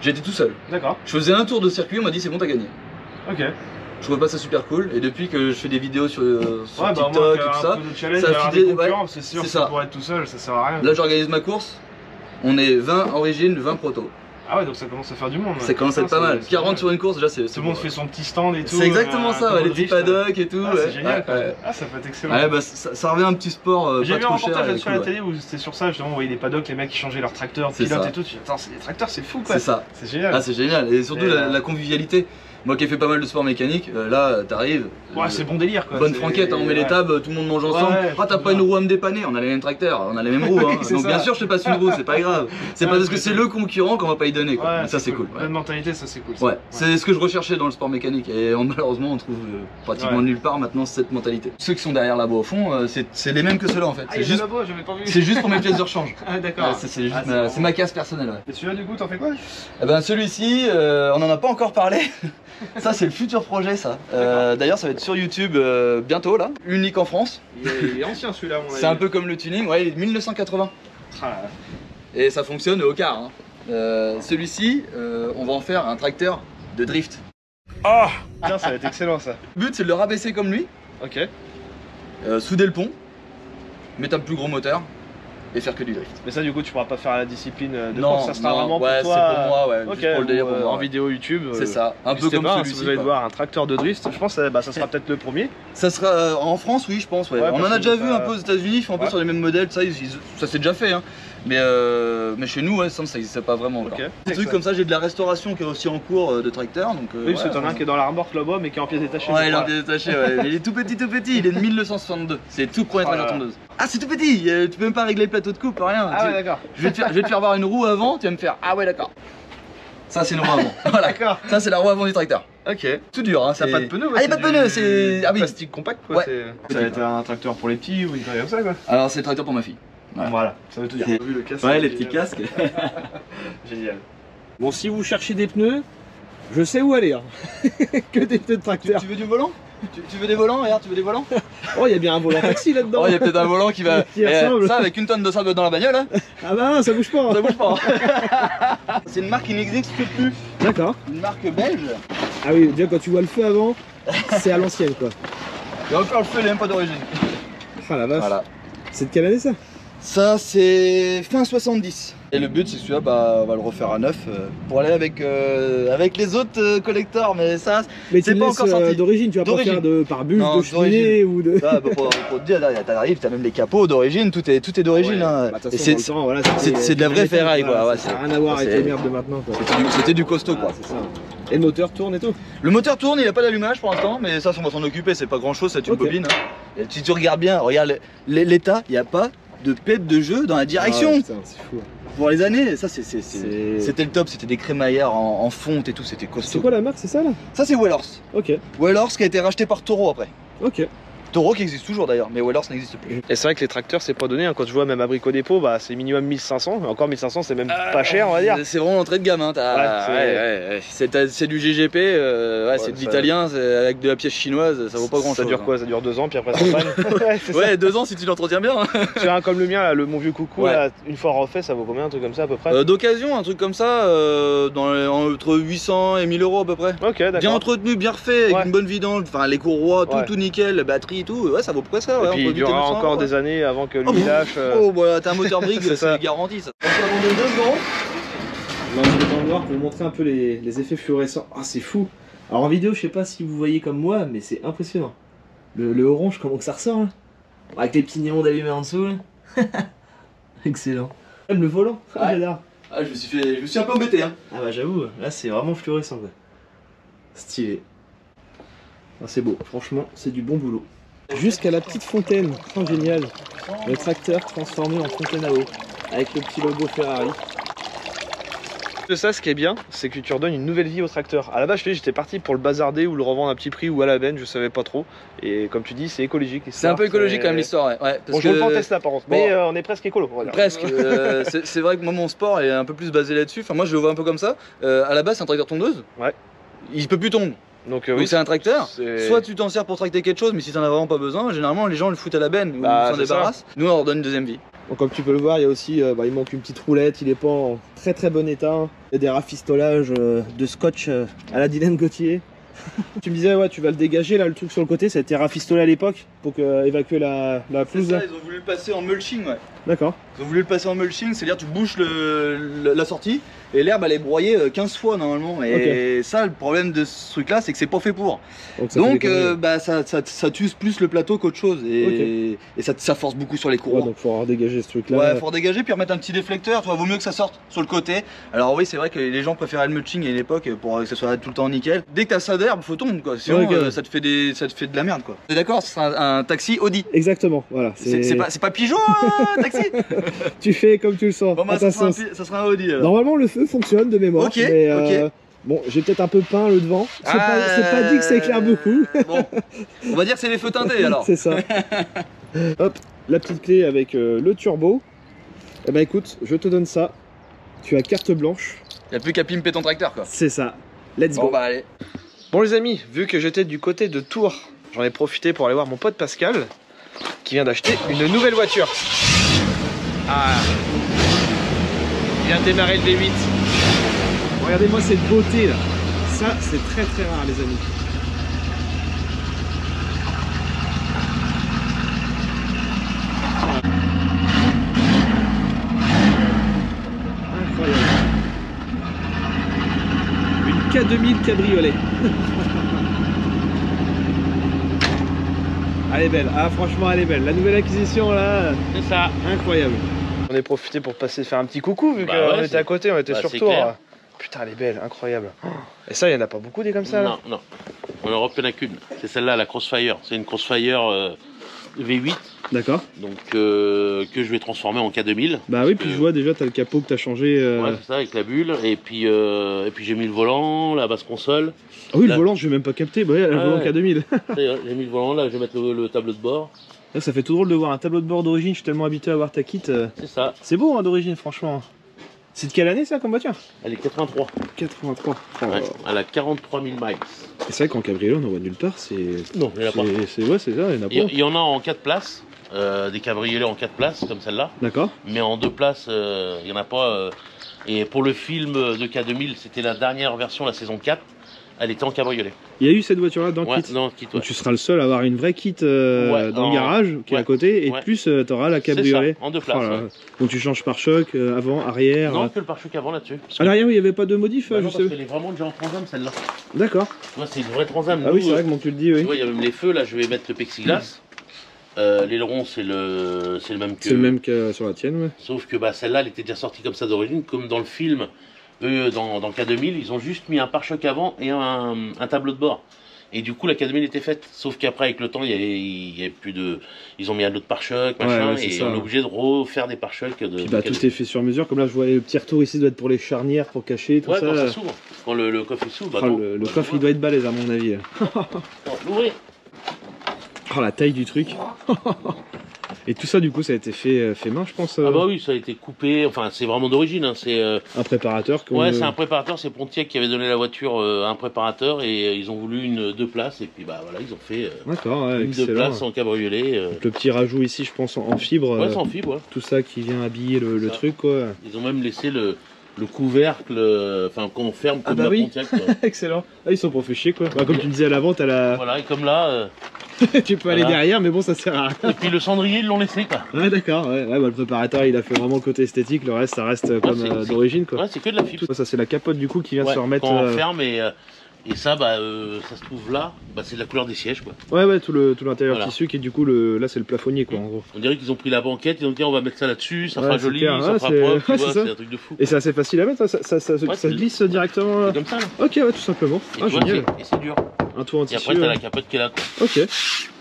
j'étais tout seul. D'accord. Je faisais un tour de circuit, on m'a dit c'est bon t'as gagné. Ok. Je trouvais pas ça super cool et depuis que je fais des vidéos sur Ouais, bah, TikTok moi, et tout ça, un peu de challenge, ça a avoir fidé- des concurrents, ouais, c'est sûr c'est que ça. pour être tout seul, ça sert à rien. là j'organise ma course. On est 20 origine, 20 proto. Ah ouais, donc ça commence à faire du monde. Ça commence à être pas mal. 40 sur une course déjà c'est Tout le monde fait son petit stand et tout. C'est exactement ça, ouais, les petits paddocks et tout. Ah, ouais. c'est génial. Ouais, ouais. Ah, ça peut être excellent. Ouais, bah ça revient un petit sport J'ai pas vu un trop cher. reportage et là-dessus à cool, la télé où c'était sur ça, justement, on voyait des paddocks, les mecs qui changeaient leur tracteur, C'est pilote ça. et tout. Tu dis, attends, c'est des tracteurs, c'est fou quoi. C'est ça. C'est génial. Ah c'est génial et surtout Et, la convivialité. Moi qui ai fait pas mal de sport mécanique, là t'arrives. Ouais, c'est bon délire quoi. Bonne franquette, hein, on met les tables, tout le monde mange ensemble. Ouais, Ah, t'as pas une roue à me dépanner, on a les mêmes tracteurs, on a les mêmes roues. Hein. C'est Donc ça. bien sûr, je te passe une roue, c'est pas grave. C'est pas parce que c'est le concurrent qu'on va pas y donner. Quoi. Ouais, Mais ça, c'est cool. Bonne mentalité, ça c'est cool. Ouais, c'est ce que je recherchais dans le sport mécanique et malheureusement on trouve pratiquement nulle part maintenant cette mentalité. Ceux qui sont derrière là-bas au fond, c'est les mêmes que ceux-là en fait. Ah, C'est juste, j'avais pas vu. c'est juste pour mes pièces de rechange. Ah, d'accord. Ouais, c'est ma casse personnelle. Ouais. Et celui-là, du coup, t'en fais quoi? Eh ben celui-ci, on en a pas encore parlé. Ça c'est le futur projet ça. D'ailleurs ça va être sur YouTube bientôt là, unique en France. Il est ancien celui-là, mon avis. C'est un peu comme le tuning, ouais il est de 1980. Ah, Et ça fonctionne au quart. Hein. Celui-ci, on va en faire un tracteur de drift. oh tiens, ça va être excellent ça. Le but c'est de le rabaisser comme lui, Ok. souder le pont, mettre un plus gros moteur et faire que du drift. Mais ça, du coup, tu pourras pas faire la discipline de Non, course, ça sera non, vraiment ouais, pour toi. c'est pour moi, ouais, Ok, juste pour le délire ou, pour moi, en ouais. vidéo YouTube. C'est ça, un peu comme pas, celui-ci. si vous allez quoi. voir un tracteur de drift, je pense que ça sera peut-être le premier. Ça sera en France, oui, je pense. Ouais. Ouais, On en parce a que déjà ça- vu un peu aux États-Unis, ils font un peu Ouais. sur les mêmes modèles, ça s'est déjà fait. Hein. Mais chez nous, ouais, ça n'existe pas vraiment encore. Ok. Des trucs comme ça, j'ai de la restauration qui est aussi en cours de tracteur. Donc, Oui, parce que t'en as un qui est dans la remorque là-bas, mais qui est en pièces détachées. Ouais, il est je en crois. pied détaché, ouais. Mais il est tout petit, il est de 1962. C'est le tout premier Oh là tracteur là. tondeuse. Ah, c'est tout petit, tu peux même pas régler le plateau de coupe, rien. Ah ouais, d'accord. Je vais te faire voir une roue avant, tu vas me faire ah ouais, d'accord. Ça, c'est une roue avant. Voilà, D'accord. ça, c'est la roue avant du tracteur. Ok. Tout dur, hein. Ça n'a pas de pneus, Ah, il n'y a pas de pneus, c'est. Ah oui. Plastique compact quoi. Ouais. Ça va être un tracteur pour les petits ou une connerie comme ça quoi. Alors, c'est le tracteur pour ma fille. Ouais. Voilà, ça veut tout dire. C'est- Vu le casque, Ouais, c'est les petits génial. casques. Génial. Bon, si vous cherchez des pneus, je sais où aller. Hein. Que des pneus de tracteur. Tu veux du volant tu veux des volants? Regarde, tu veux des volants? Oh, il y a bien un volant taxi là-dedans. Oh, il y a peut-être un volant qui va. Qui ressemble. Ça, avec une tonne de sable dans la bagnole, hein, Ah bah non, ça bouge pas. ça bouge pas. C'est une marque qui n'existe plus. D'accord. Une marque belge. Ah oui, déjà quand tu vois le feu avant, c'est à l'ancienne quoi. Et encore le feu, il n'est même pas d'origine. Ah la vache. Voilà. C'est de quelle année ça? Ça, c'est fin 70. Et le but, c'est que celui-là, bah, on va le refaire à neuf pour aller avec les autres collecteurs. Mais ça, Mais c'est tu pas le laisses encore sorti. d'origine, tu vas pas D'origine. faire de pare-bus, Non, de cheminée ou de. ça, pour te dire, là, t'arrives, t'as même les capots d'origine, tout est d'origine. Hein. Bah, de toute Et façon, dans c'est- le temps, voilà, c'est de la vraie métal, ferraille, quoi, ouais, ça n'a c'est- rien à voir avec c'est- les merdes de maintenant quoi. c'était du costaud, quoi. Ah, c'est ça. Et le moteur tourne et tout. Le moteur tourne, il a pas d'allumage pour l'instant, mais ça, on va s'en occuper, c'est pas grand chose, c'est une Ok. bobine. Hein. Et si tu regardes bien, regarde l'état, il n'y a pas de pète de jeu dans la direction. Ah ouais, putain, c'est fou. Pour les années, ça, C'est- c'était le top, c'était des crémaillères en fonte et tout, c'était C'est costaud. quoi la marque, c'est ça là? Ça, c'est Wellhorse. Ok, Wellhorse qui a été racheté par Toro après. ok. Toro qui existe toujours d'ailleurs, mais Wellhorse n'existe plus. Et c'est vrai que les tracteurs, c'est pas donné. Hein. Quand je vois même à Brico Dépôt, bah, c'est minimum 1500. Et encore 1500, c'est même pas cher, on va dire. C'est vraiment l'entrée de gamme, hein. C'est du GGP, c'est de ça- l'italien, avec de la pièce chinoise, ça vaut pas grand chose. Ça dure quoi? Ça dure 2 ans, puis après ça panne. Ouais, c'est ça. Ouais, 2 ans si tu l'entretiens bien. Hein. Tu vois, comme le mien, là, le mon vieux coucou, Ouais. là, une fois refait, ça vaut combien? Un truc comme ça à peu près? D'occasion, un truc comme ça, entre 800 et 1000 euros à peu près. Ok, d'accord. Bien entretenu, bien refait, avec Ouais. une bonne vidange, enfin les courroies, Ouais. tout nickel, la batterie et tout, ouais, ça vaut près ça. Et Ouais, puis entre il 8 et durera 900 encore euros, des années avant que Oh, lui lâche. Oh, voilà, t'as un moteur brique, C'est ça. c'est garanti ça. On peut abandonner 2 secondes. Non, je vais en voir pour vous montrer un peu les effets fluorescents. Ah, c'est fou. Alors en vidéo, je sais pas si vous voyez comme moi, mais c'est impressionnant. Le orange, comment que ça ressort là? Avec les petits néons d'allumés en dessous là. Excellent. Même le volant. Ah, Ouais. j'adore. Ah, je me suis un peu embêté. Hein. Ah bah j'avoue, là c'est vraiment fluorescent quoi. Stylé. Ah, c'est beau, franchement, c'est du bon boulot. Jusqu'à la petite fontaine, oh, génial. Le tracteur transformé en fontaine à eau, avec le petit logo Ferrari. De ça, ce qui est bien, c'est que tu redonnes une nouvelle vie au tracteur. À la base, je te dis, j'étais parti pour le bazarder ou le revendre à petit prix ou à la benne, je savais pas trop. Et comme tu dis, c'est écologique. C'est un peu écologique quand même l'histoire, ouais. Parce Bon, je roule pas en Tesla par contre, Bon. mais on est presque écolo. on va dire. Presque. C'est vrai que moi mon sport est un peu plus basé là-dessus. Enfin moi je le vois un peu comme ça. À la base c'est un tracteur tondeuse. Ouais. Il peut plus tondre. Donc, Donc oui, c'est un tracteur. c'est- Soit tu t'en sers pour tracter quelque chose, mais si t'en as vraiment pas besoin, généralement les gens le foutent à la benne ou Bah, s'en c'est ça. débarrassent. Nous on leur donne une deuxième vie. Donc comme tu peux le voir, il y a aussi, il manque une petite roulette, il est pas en très bon état. Il y a des rafistolages de scotch à la Dylan Gauthier. Tu me disais, ouais, tu vas le dégager là, le truc sur le côté, ça a été rafistolé à l'époque pour évacuer la C'est pelouse ça, là. ils ont voulu le passer en mulching, ouais. D'accord. Ils ont voulu le passer en mulching, c'est-à-dire tu bouches la sortie et l'herbe elle est broyée 15 fois normalement. Et ça, le problème de ce truc là, c'est que c'est pas fait pour. Donc bah, ça tue plus le plateau qu'autre chose. Et ça force beaucoup sur les courroies. Ouais, donc faut avoir dégagé ce truc là. Ouais, faut redégager puis remettre un petit déflecteur. Tu vois, vaut mieux que ça sorte sur le côté. Alors oui, c'est vrai que les gens préféraient le mulching à une époque pour que ça soit tout le temps nickel. Dès que t'as ça d'herbe, faut tomber quoi. Sinon ça te fait de la merde quoi. T'es d'accord, c'est un taxi Audi. Exactement, voilà. C'est pas Pigeot taxi. Tu fais comme tu le sens. Bon bah ça sera un Audi alors. Normalement le feu fonctionne de mémoire. Ok, mais, bon, j'ai peut-être un peu peint le devant. C'est pas dit que ça éclaire beaucoup. Bon, on va dire que c'est les feux teintés alors. C'est ça. Hop, la petite clé avec le turbo. Eh ben écoute, je te donne ça. Tu as carte blanche. Y'a plus qu'à pimper ton tracteur quoi. C'est ça. Let's go. Bon bah allez. Bon les amis, vu que j'étais du côté de Tours, j'en ai profité pour aller voir mon pote Pascal qui vient d'acheter une nouvelle voiture. Ah, il vient de démarrer le V8. Regardez-moi cette beauté là. Ça c'est très très rare les amis. Incroyable. Une K2000 cabriolet. Elle est belle, ah franchement elle est belle. La nouvelle acquisition là, C'est ça. incroyable. On est profité pour passer faire un petit coucou vu Bah qu'on ouais, était à côté, on était bah, sur c'est Tours. clair. Putain, elle est belle, incroyable. Et ça, il n'y en a pas beaucoup des comme ça là. Non, non. En Europe, il n'y en a qu'une. C'est celle-là, la Crossfire. C'est une Crossfire V8, D'accord. donc que je vais transformer en K2000. Bah oui, puis je vois déjà, t'as le capot que t'as changé. Ouais, c'est ça, avec la bulle. Et puis j'ai mis le volant, la basse console. Ah oui, Là. le volant, je vais même pas capter. Bah ouais, le Ah volant ouais. K2000. J'ai mis le volant là, je vais mettre le tableau de bord. Là, ça fait tout drôle de voir un tableau de bord d'origine. Je suis tellement habitué à voir ta kit. C'est ça. C'est beau hein, d'origine, franchement. C'est de quelle année ça comme voiture? Elle est 83. 83. Oh. Ouais, elle a 43 000 miles. Et c'est vrai qu'en cabriolet, on en voit nulle part. C'est. Non, il n'y en a pas. Ouais, c'est ça, il y en a pas. Il y en a en 4 places. Des cabriolets en 4 places comme celle-là. D'accord. Mais en 2 places, il n'y en a pas. Et pour le film de K2000, c'était la dernière version, la saison 4. Elle était en cabriolet. Il y a eu cette voiture là dans le Ouais, kit. dans le kit, ouais. Donc tu seras le seul à avoir une vraie kit dans le garage qui est à ouais. côté et Ouais. plus t'auras la C'est cabriolet. ça, en 2 places. Oh là là. Ouais. Donc tu changes pare-choc, avant, arrière. Non, que le pare-choc avant là-dessus. À l'arrière, il n'y avait pas de modif, Bah non, je parce sais. qu'elle est vraiment déjà en transam celle-là. D'accord. Tu vois, c'est une vraie transam. Ah Nous, oui, c'est vrai que mon tu le dis, tu oui. vois, il y a même les feux, là, je vais mettre le plexiglas. L'aileron, c'est le même que. C'est le même que sur la tienne, ouais. Sauf que bah, celle-là, elle était déjà sortie comme ça d'origine, comme dans le film. Eux, dans K2000, ils ont juste mis un pare-choc avant et un tableau de bord. Et du coup, la K2000 était faite. Sauf qu'après, avec le temps, il y avait plus de. Ils ont mis un autre pare-choc, machin, ouais, c'est et ça. on est obligé de refaire des pare-chocs. Puis bah, tout est fait sur mesure. Comme là, je vois le petit retour ici doit être pour les charnières, pour cacher tout Ouais, ça. quand ça s'ouvre. Quand le coffre s'ouvre, bah, Oh, attends, le bah, coffre, il doit être balèze à mon avis. Attends, l'ouvrir. Oh, la taille du truc. Et tout ça, du coup, ça a été fait main, je pense. Ah bah oui, ça a été coupé. Enfin, c'est vraiment d'origine. Hein. C'est Un préparateur. ouais, c'est un préparateur. C'est Pontiac qui avait donné la voiture à un préparateur et ils ont voulu une 2 places et puis bah voilà, ils ont fait D'accord, ouais, une 2 excellent. places en cabriolet. Donc, le petit rajout ici, je pense, en fibre. Ouais, sans fibre. Ouais. Tout ça qui vient habiller le Ça. truc, quoi. Ils ont même laissé le couvercle, enfin qu'on ferme Ah comme bah la oui. Pontiac. Quoi. Excellent. Ah, ils sont pas fait chier, quoi. Bah, comme tu me disais à l'avant, t'as la. Voilà, et comme là. Tu peux aller Voilà. derrière, mais bon, ça sert à rien. Et puis le cendrier, ils l'ont laissé quoi. Ouais, d'accord. Ouais, bah, le préparateur, il a fait vraiment le côté esthétique. Le reste, ça reste comme c'est- d'origine, quoi. Ouais, c'est que de la fibre. Tout ça, c'est la capote du coup qui vient Ouais, se remettre. quand on ferme et ça, bah, ça se trouve là, bah, c'est de la couleur des sièges quoi. Ouais, tout l'intérieur Voilà. tissu qui est du coup là, c'est le plafonnier, quoi, en gros. On dirait qu'ils ont pris la banquette, ils ont dit on va mettre ça là-dessus, ça Ouais, fera c'est joli, clair. ça Ouais, fera c'est- propre, tu ouais, vois, c'est ça. c'est un truc de fou. Et c'est assez facile à mettre, ça Ouais, se glisse directement. C'est comme ça là. Ok, ouais, tout simplement. Et, Ah, tu vois, génial. et c'est dur. Un tour en Et tissu. après, t'as ouais. la capote qui est là quoi. Ok.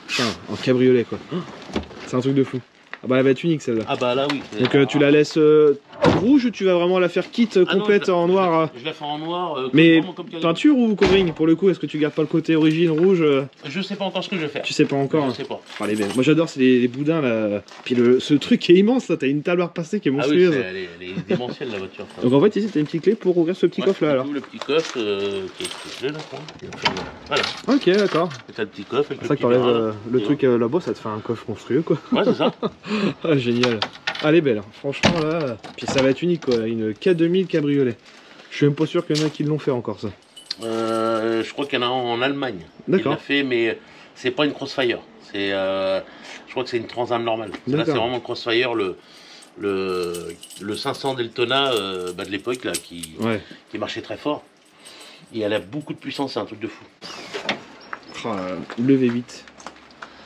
Putain, en cabriolet, quoi. C'est un truc de fou. Ah bah, elle va être unique celle-là. Ah bah là oui. Donc tu la laisses rouge ou tu vas vraiment la faire kit complète en noir Je la fais en noir. Mais vraiment comme peinture ou covering pour le coup? Est-ce que tu gardes pas le côté origine rouge Je sais pas encore ce que je vais faire. Tu sais pas encore. Je hein. sais pas. Oh, elle est belle. Moi j'adore, c'est les boudins là. Puis ce truc qui est immense là, t'as une table à repasser qui est Ah oui, monstrueuse. elle est démentielle la voiture. Donc en fait ici t'as une petite clé pour ouvrir ce petit Ouais, coffre là du alors. coup, le petit coffre qui est là, quoi. Voilà. Ok, d'accord. Et t'as le petit coffre avec C'est le ça que petit bras, t'enlèves là. le Et truc là-bas, ça te fait un coffre monstrueux quoi. Ouais, c'est ça. Ah génial. Ah, elle est belle, hein. Franchement là. Puis ça va être unique quoi, une K2000 cabriolet. Je suis même pas sûr qu'il y en a qui l'ont fait encore ça. Je crois qu'il y en a en Allemagne. D'accord. Il l'a fait, mais c'est pas une Crossfire. Je crois que c'est une Transam normale. Là, D'accord. c'est vraiment le Crossfire, le 500 Deltona de l'époque là qui marchait très fort. Et elle a beaucoup de puissance, c'est un truc de fou. Oh, le V8.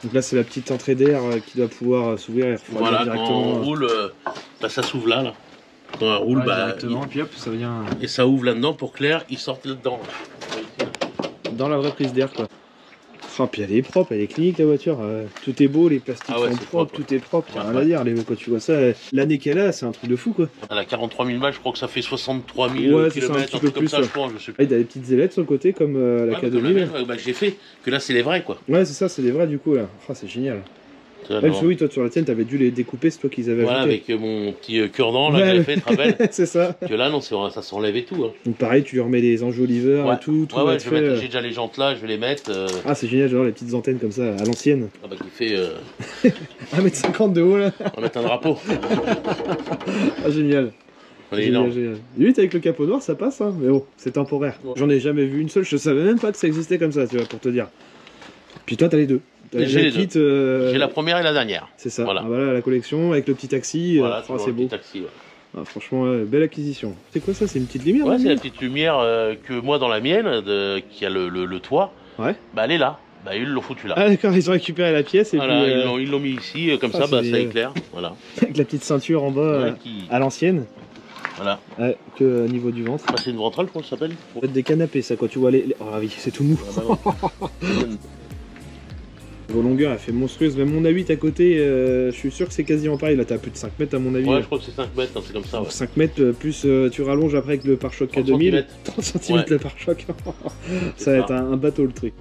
Donc là c'est la petite entrée d'air qui doit pouvoir s'ouvrir et refroidir Voilà, directement. quand on roule, ça s'ouvre là. Quand on roule, directement, puis hop, ça vient et ça ouvre là-dedans pour que l'air il sorte là-dedans. dans la vraie prise d'air quoi. Oh, puis elle est propre, elle est clinique la voiture. Tout est beau, les plastiques sont propres, tout est propre. Rien à dire. Quand tu vois ça, l'année qu'elle a, c'est un truc de fou quoi. Elle a 43 000 balles, je crois que ça fait 63 000 km, un petit peu comme plus, ça, je pense. Je sais Ah, il a des petites ailettes sur le côté comme la K2000. J'ai fait que là c'est les vrais quoi. Ouais, c'est ça, c'est des vrais du coup là. Oh, c'est génial. Parce que oui, toi sur la tienne, t'avais dû les découper, c'est toi qui les avais voilà, ajoutés. avec mon petit cure-dent là que j'avais fait, tu te rappelles. C'est ça. Que là, non, ça s'enlève et tout. Hein. Donc pareil, tu lui remets les enjoliveurs et tout. J'ai déjà les jantes là, je vais les mettre. Ah, c'est génial, genre les petites antennes comme ça, à l'ancienne. Ah bah qui fait 1m50 de haut là. on va mettre un drapeau. Ah, génial. On est énorme. Limite avec le capot noir, ça passe, hein. Mais bon, c'est temporaire. J'en ai jamais vu une seule, je savais même pas que ça existait comme ça, tu vois, pour te dire. Puis toi, t'as les deux. J'ai les deux. J'ai la première et la dernière. C'est ça. Voilà. Ah, voilà la collection avec le petit taxi. Voilà, c'est beau. Taxi, ouais. Ah, franchement, belle acquisition. C'est quoi ça? C'est une petite lumière? Ouais, c'est la petite lumière que moi dans la mienne, qui a le toit. Ouais. Bah elle est là. Bah ils l'ont foutu là. Ah d'accord, ils ont récupéré la pièce et voilà, puis. ils l'ont mis ici, comme ça, ça éclaire. Voilà. Avec la petite ceinture en bas à l'ancienne. Voilà. Que au niveau du ventre. Bah, c'est une ventrale, comment ça s'appelle? Ça peut être des canapés, ça, quand tu vois les... Oh oui, c'est tout mou. Vos longueurs, elle fait monstrueuse. Même mon A8 à côté, je suis sûr que c'est quasiment pareil. Là, t'as plus de 5 mètres à mon avis. Ouais, je crois que c'est 5 mètres, hein, c'est comme ça. Donc Ouais. 5 mètres, plus tu rallonges après avec le pare-choc K2000. 30 cm le pare-choc. Ça va être un bateau le truc.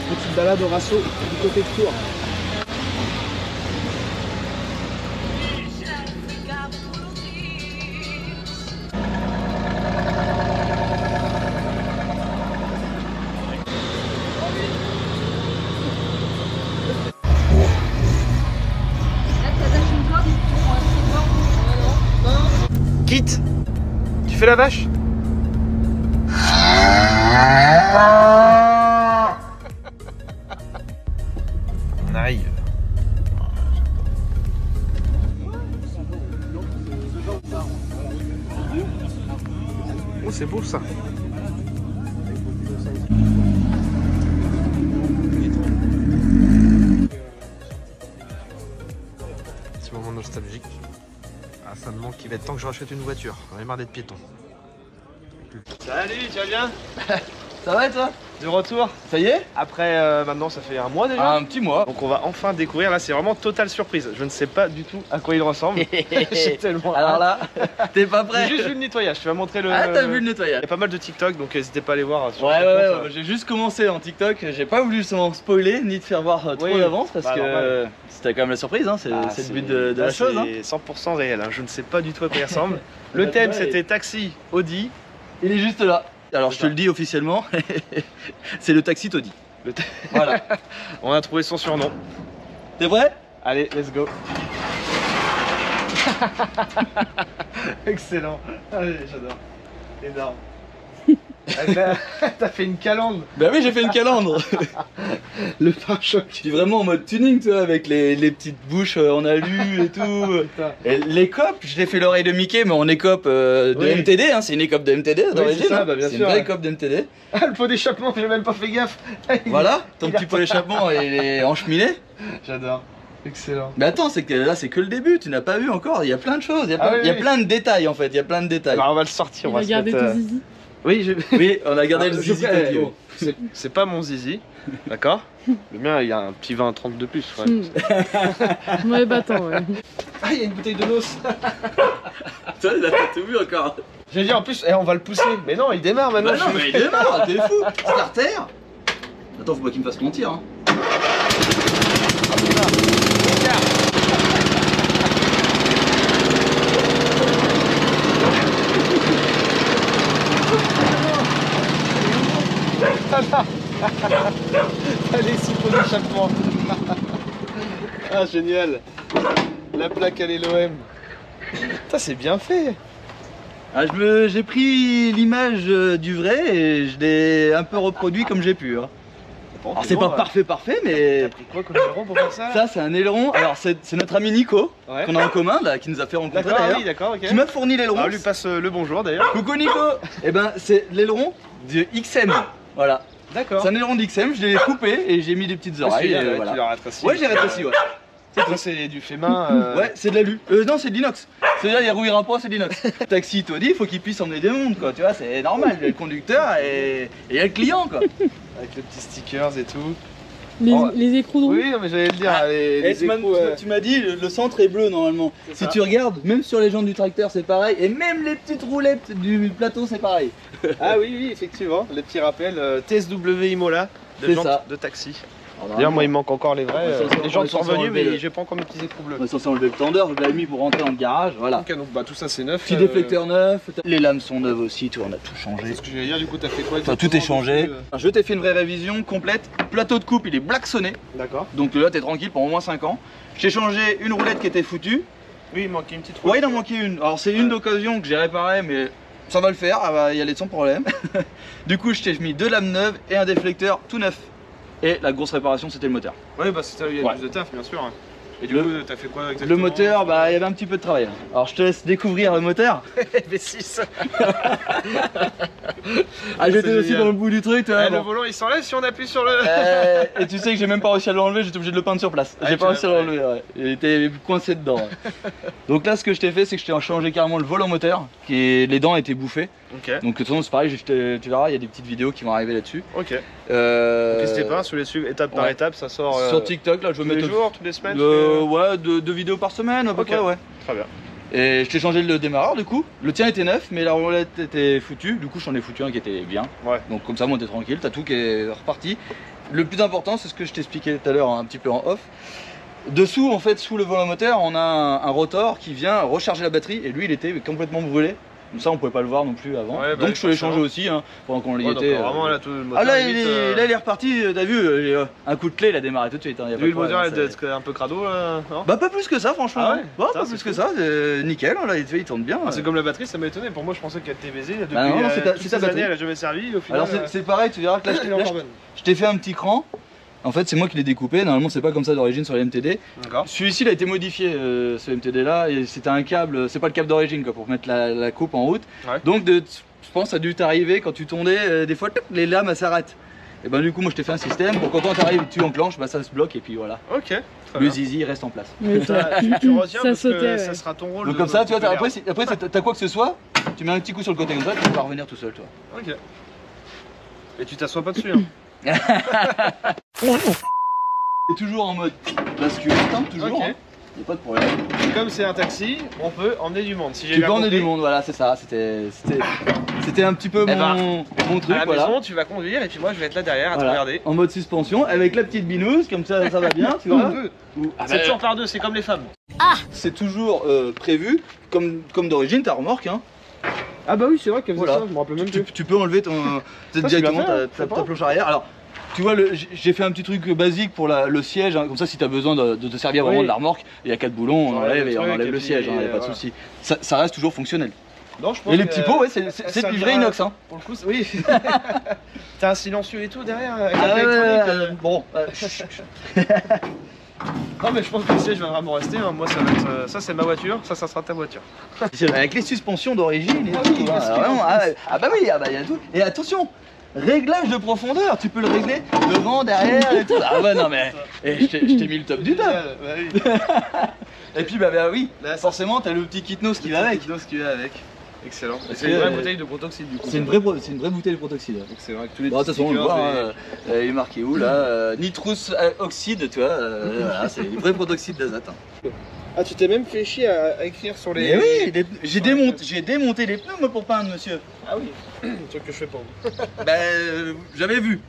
Petite balade au Rasso du côté de Tours. Quitte, tu fais la vache? On arrive. Oh, c'est beau ça. Petit moment nostalgique. Ah, ça me manque, il va être temps que je rachète une voiture. J'en ai marre d'être piéton. Salut, tu vas bien? Ça va et toi? De retour. Ça y est? Après, maintenant, ça fait un mois déjà. Un petit mois. Donc on va enfin découvrir, là c'est vraiment totale surprise. Je ne sais pas du tout à quoi il ressemble. J'ai tellement Alors hâte. là, t'es pas prêt? J'ai juste vu le nettoyage, tu vas montrer le... Ah, t'as vu le Il nettoyage? y a pas mal de TikTok, donc n'hésitez pas à aller voir sur Ouais, le compte, ouais, j'ai juste commencé en TikTok, j'ai pas voulu justement spoiler ni te faire voir trop Oui. d'avance parce Bah, que normal. c'était quand même la surprise, hein, c'est Ah, le but de là, la chose. Hein. C'est 100% réel, hein. Je ne sais pas du tout à quoi il ressemble. Le thème c'était taxi Audi. Il est juste là. Alors je te le dis officiellement, c'est le taxi Toddy. Voilà. On a trouvé son surnom. T'es prêt? Allez, let's go. Excellent. Allez, j'adore. Énorme. T'as fait une calandre. Bah oui, j'ai fait une calandre. Le pare-choc. Je suis vraiment en mode tuning, tu vois, avec les petites bouches en alu et tout. Et l'écope, je l'ai fait l'oreille de Mickey, mais en écope de Oui. MTD, hein, c'est une écope de MTD d'origine. c'est ça, hein. bah, bien C'est sûr, une vraie ouais. écope de MTD. Ah, le pot d'échappement, j'ai même pas fait gaffe. Voilà, ton Il petit a pot pas- d'échappement il est encheminé. J'adore. Excellent. Mais attends, c'est que là c'est que le début, tu n'as pas vu encore, il y a plein de choses, il y a plein, Ah oui, il y a oui. plein de détails en fait, il y a plein de détails. Alors on va le sortir. Il On va va se garder mettre, ton zizi. Oui, Oui, on a gardé le je zizi ferai- Tokyo. bon, c'est pas mon zizi, d'accord? Le mien, il y a un petit 20-30 de plus. Ouais. Ouais, battant, ouais. Ah, il y a une bouteille de noce. Toi, il a pas tout vu encore. J'ai dit en plus, on va le pousser. Mais non, il démarre maintenant. Bah non, mais il démarre, t'es fou. Starter. Attends, faut pas qu'il me fasse mentir. Hein. Allez, 6 pots d'échappement. Ah génial. La plaque à l'OM. Putain c'est bien fait. Ah, j'ai pris l'image du vrai et je l'ai un peu reproduit comme j'ai pu. Hein. Bon, Alors c'est pas parfait mais... T'as pris quoi comme aileron pour faire ça là? Ça c'est un aileron, alors c'est notre ami Nico, Ouais. qu'on a en commun là, qui nous a fait rencontrer D'accord, d'ailleurs, oui, d'accord, ok. qui m'a fourni l'aileron. Alors lui passe le bonjour d'ailleurs. Coucou Nico. Et ben c'est l'aileron de XM, voilà. D'accord. C'est un aileron d'XM, je l'ai coupé et j'ai mis des petites oreilles. Et voilà. Tu l'as rétréci. Ouais, j'ai rétréci, ouais. Ça c'est du fait main. Ouais, c'est de l'alu. Non, c'est de l'inox. C'est-à-dire, il rouillera pas, c'est de l'inox. Taxi, toi dit, il faut qu'il puisse emmener des mondes, quoi. Tu vois, c'est normal. Il y a le conducteur et il y a le client, quoi. Avec les petits stickers et tout. Les écrous de roue. Oui, non, mais j'allais le dire. Et tu m'as dit, le centre est bleu normalement. Si ça. tu regardes, même sur les jantes du tracteur, c'est pareil. Et même les petites roulettes du plateau, c'est pareil. Ah oui, effectivement. Les petits rappels. TSW Imola de C'est jantes ça. de taxi. D'ailleurs, moi il me manque encore les vrais. Les jantes sont revenus, mais j'ai pas encore mes petits écrous bleus. On est censé enlever le tendeur, je l'avais mis pour rentrer dans le garage, voilà. Ok, donc bah tout ça c'est neuf. Petit déflecteur neuf, les lames sont neuves aussi, tu vois, on a tout changé. C'est ce que j'allais dire, du coup t'as fait quoi? Enfin, tout est changé. exactement, Je t'ai fait une vraie révision complète. Plateau de coupe, il est blacksonné. D'accord. Donc là, t'es tranquille pour au moins 5 ans. J'ai changé une roulette qui était foutue. Oui, il manquait une petite roue. Ouais, il en manquait une. Alors, c'est une d'occasion que j'ai réparée, mais ça va le faire, elle va y aller sans problème. Du coup, je t'ai mis 2 lames neuves et un déflecteur tout neuf. Et la grosse réparation, c'était le moteur. Ouais, bah c'est ça, il y a Ouais. plus de taf, bien sûr. Et du Le- coup, t'as fait quoi exactement? Le moteur, bah, il y avait un petit peu de travail. Alors, je te laisse découvrir le moteur. V6. Ah, j'étais C'est aussi génial. dans le bout du truc, tu vois. Le bon. volant il s'enlève si on appuie sur le. Et tu sais que j'ai même pas réussi à l'enlever, j'étais obligé de le peindre sur place. Ah, J'ai tu pas réussi à l'as- l'enlever, ouais. Il était coincé dedans. Ouais. Donc là, ce que je t'ai fait, c'est que je t'ai changé carrément le volant moteur, les dents étaient bouffées. Ok. Donc de toute façon, c'est pareil, tu verras, il y a des petites vidéos qui vont arriver là-dessus. Ok. Euh, N'hésitez pas, sur les suivre étape par ouais. étape, ça sort. Sur TikTok, là, je tous vais les mettre. jours, toutes les semaines. Ouais, deux vidéos par semaine, à peu Ok. près, ouais. Très bien. Et je t'ai changé le démarreur du coup. Le tien était neuf, mais la roulette était foutue. Du coup, j'en ai foutu un qui était bien. Ouais. Donc, comme ça, moi, t'es tranquille, t'as tout qui est reparti. Le plus important, c'est ce que je t'expliquais tout à l'heure, un petit peu en off. Dessous, en fait, sous le volant moteur, on a un rotor qui vient recharger la batterie. Et lui, il était complètement brûlé. Donc, ça, on pouvait pas le voir non plus avant. Ouais, bah, donc, je te l'ai changé forcément. aussi hein, pendant qu'on y Ouais, donc, était. vraiment là, tout le moteur. Ah là, limite, là, il est reparti, t'as vu, un coup de clé, il a démarré tout de suite. Hein, y a pas Lui, de le moteur, problème, il doit être un peu crado là, non? Bah, pas plus que ça, franchement. Ah ouais Bah, Putain, pas c'est plus que fou. ça, nickel, hein, là, il tourne bien. Ah, c'est comme la batterie, ça m'a étonné. Pour moi, je pensais qu'elle était baisée depuis Bah non, c'est ta toutes ces batterie. années, elle a jamais servi. Au final, Alors c'est pareil, tu verras que là, elle est encore bonne. je t'ai fait un petit cran. En fait, c'est moi qui l'ai découpé. Normalement, c'est pas comme ça d'origine sur les MTD. D'accord. Celui-ci, il a été modifié, ce MTD là. Et c'était un câble, c'est pas le câble d'origine quoi, pour mettre la coupe en route. Ouais. Donc, je pense, ça a dû t'arriver quand tu tournais, des fois, les lames elles s'arrêtent. Et ben, du coup, moi, je t'ai fait un système pour quand t'arrives, tu enclenches, bah ça se bloque et puis voilà. Ok. Très Le bien. zizi reste en place. Mais Tu retiens ça parce que sautait, ça ouais. sera ton rôle. Donc, de- comme ça, tu vois, de après, t'as quoi que ce soit, tu mets un petit coup sur le côté comme ça, tu vas revenir tout seul, toi. Ok. Et tu t'assois pas dessus. Hein. C'est toujours en mode bascule, hein, toujours. Ok. Hein. Y a pas de problème. Et comme c'est un taxi, on peut emmener du monde. Si j'ai Tu bien peux emmener compris. du monde, voilà, c'est ça. C'était un petit peu Eh ben, mon truc, À la voilà. maison, tu vas conduire et puis moi je vais être là derrière à Voilà. te regarder. En mode suspension, avec la petite binouse, comme ça va bien, tu vois. C'est toujours par deux, c'est comme les femmes. C'est toujours prévu, comme d'origine, ta remorque. Hein. Ah bah oui, c'est vrai qu'elle Voilà. je me rappelle même Tu peux enlever directement bien fait, hein, ta sympa. planche arrière. Alors, tu vois, j'ai fait un petit truc basique pour le siège, hein, comme ça, si tu as besoin de te servir vraiment Oui. de la remorque, il y a 4 boulons, on Enlève enlève le et on truc, enlève et le puis, siège, il n'y a pas de voilà. souci. Ça reste toujours fonctionnel. Non, je pense Et les que, petits pots, ouais, c'est ça du ira- vrai inox. Hein. Pour le coup, oui. T'as un silencieux et tout derrière avec Ah la ouais, électronique. bon. Non mais je pense que le siège va vraiment rester. Hein. Moi ça va être, ça c'est ma voiture, ça sera ta voiture. Avec les suspensions d'origine et Ah tout. oui, parce Ah, que- vraiment, bah oui, il y a tout. Et attention, réglage de profondeur, tu peux le régler devant, derrière et tout. Ah ouais, non mais, je t'ai mis le top du top. Bah oui. Et puis bah oui, là forcément t'as le petit kitnos qui va avec. Ce qui va avec. Excellent. Et Parce c'est une que, vraie bouteille de protoxyde du coup. C'est une vraie bouteille de protoxyde. Excellent. Avec tous les Bon, de toute petits façon on le voit, stickers hein, il est marqué où là nitrous oxyde, tu vois, voilà, c'est une vraie protoxyde d'azote. Hein. Ah tu t'es même fait chier à écrire sur les. Mais oui, j'ai démonté les pneus moi pour peindre monsieur. Ah oui. Un truc que je fais pas. Bah j'avais vu.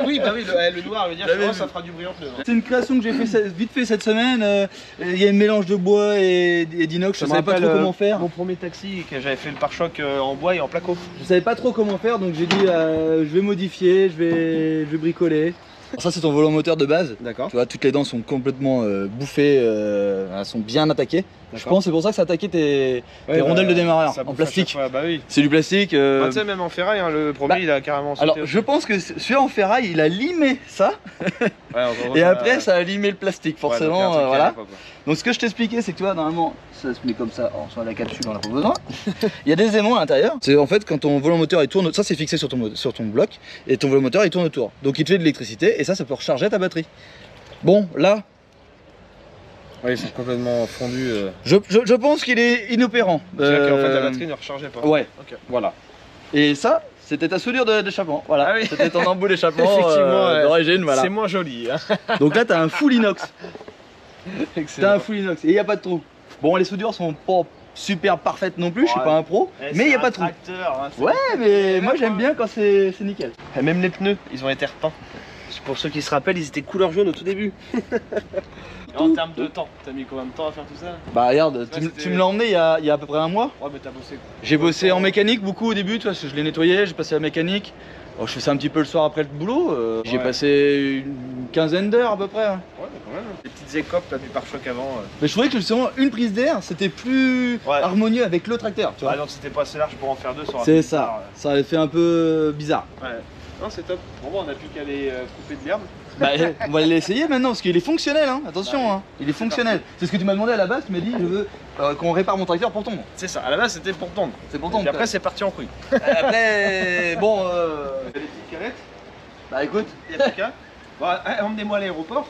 Oui bah oui le noir veut dire J'avais que vu. ça fera du brillant pneu. Hein. C'est une création que j'ai fait vite fait cette semaine. Il y a un mélange de bois et d'inox. Je Ça me savais pas rappelle, trop comment faire. Mon premier taxi que j'avais fait le pare-choc en bois et en placo. Je savais pas trop comment faire, donc j'ai dit je vais modifier, je vais bricoler. Alors ça c'est ton volant moteur de base. D'accord. Tu vois, toutes les dents sont complètement bouffées, elles sont bien attaquées. Je pense c'est pour ça que ça a attaqué tes rondelles de démarreur en plastique. Bah oui. C'est du plastique. Bah, tu sais, même en ferraille, hein, le premier il a carrément sauté. Alors je pense que celui-là en ferraille il a limé ça. Et après ça a limé le plastique forcément. Ouais, voilà. Donc ce que je t'expliquais c'est que tu vois normalement ça se met comme ça, sur la capsule on n'a pas besoin. Il y a des aimants à l'intérieur. C'est en fait quand ton volant moteur il tourne, ça c'est fixé sur ton bloc et ton volant moteur il tourne autour. Donc il te fait de l'électricité et ça peut recharger ta batterie. Bon là. Oui, ils sont complètement fondus. Je pense qu'il est inopérant. C'est-à-dire qu'en fait la batterie ne rechargeait pas. Ouais. Ok. Voilà. Et ça, c'était ta soudure d'échappement. Voilà. Ah oui. C'était ton embout d'échappement Effectivement, d'origine. Voilà. C'est moins joli. Hein. Donc là, t'as un full inox. Excellent. T'as un full inox et il n'y a pas de trou. Bon, les soudures sont pas super parfaites non plus. Je suis pas un pro, mais il n'y a pas de trou. Hein, ouais, mais moi j'aime bien quand c'est nickel. Et même les pneus, ils ont été repeints. Pour ceux qui se rappellent, ils étaient couleur jaune au tout début. Et en termes de temps, t'as mis combien de temps à faire tout ça? Bah regarde, tu me l'as emmené il y a à peu près un mois. Ouais mais t'as bossé quoi. J'ai bossé en mécanique beaucoup au début, tu vois, je l'ai nettoyé, j'ai passé à la mécanique. Bon, je fais ça un petit peu le soir après le boulot. J'ai passé une quinzaine d'heures à peu près. Ouais mais quand même. Les petites écopes là, du pare-choc avant. Mais je trouvais que justement une prise d'air c'était plus harmonieux avec le tracteur. Tu vois. Ah donc c'était pas assez large pour en faire deux. C'est ça, ça avait fait un peu bizarre. Ouais. Non c'est top. Bon on a plus qu'à aller couper de l'herbe. Bah, on va l'essayer maintenant parce qu'il est fonctionnel, hein. Attention, hein. Il est fonctionnel. C'est ce que tu m'as demandé à la base, tu m'as dit je veux qu'on répare mon tracteur pour tondre. C'est ça, à la base c'était pour tondre. C'est pour tondre. Et après c'est parti en couille. Après, bon. Il y a des petites canettes. Bah écoute, il y a plus qu'à. Bon, emmenez-moi à l'aéroport.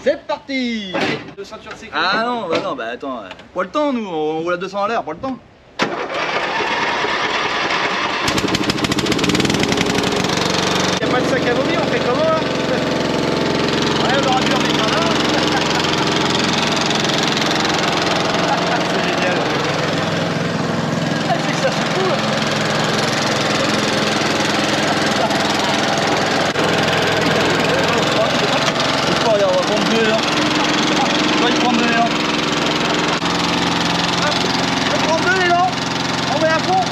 C'est parti. De ceinture de sécurité. Ah non, bah attends, pas le temps nous, on roule à 200 à l'heure, pas le temps. Y'a pas de sac à vomi, on fait comment là? Ouais, on aura dû en mettre un là. C'est génial. C'est que ça se fout. Regarde, on va prendre 2 élan. On va y prendre 2 élans. On va prendre 2 élans. On met à fond.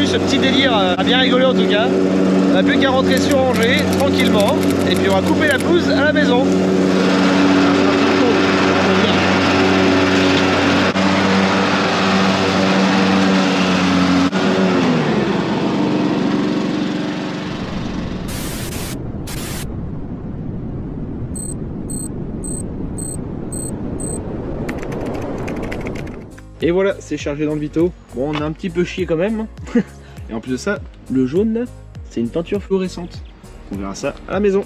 Ce petit délire a bien rigolé en tout cas. On n'a plus qu'à rentrer sur Angers tranquillement et puis on va couper la pelouse à la maison. Et voilà, c'est chargé dans le Vito. Bon, on a un petit peu chié quand même. Et en plus de ça, le jaune là, c'est une peinture fluorescente. On verra ça à la maison.